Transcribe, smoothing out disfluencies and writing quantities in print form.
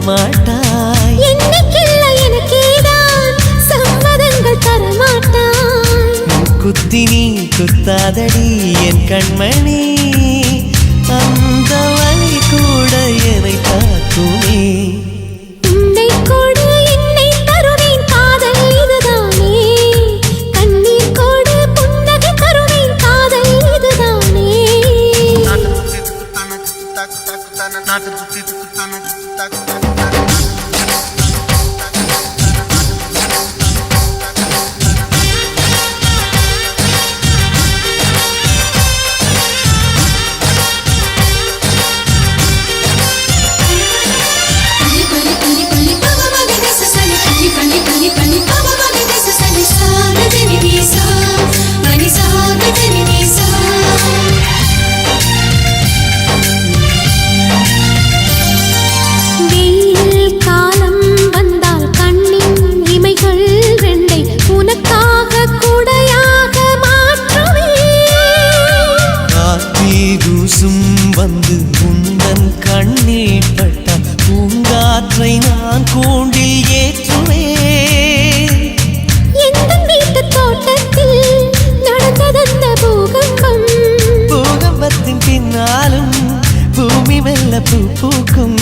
மாட்டாய். என்னைக்கில்லை எனக்கேதான் சம்மதங்கள் தரமாட்டாய். குத்தி நீ குத்தாதடி என் கண்மணி, அந்த வழி கூட என்னை தாக்குமே. உன்னை கொடு என்னை தருவேன் காதல் இதுதானே, கண்ணீர் கொடு புன்னகை தருவேன் காதல் இதுதானே. வந்து உந்தன் கண்ணீர் பட்ட பூங்காற்றை நான் கூண்டில் ஏற்றுவேன். எந்த வீட்டு தோட்டத்தில் நடந்ததந்த பூகம்பம், பூகம்பத்தின் பின்னாலும் பூமி மெல்ல பூ பூக்கும்.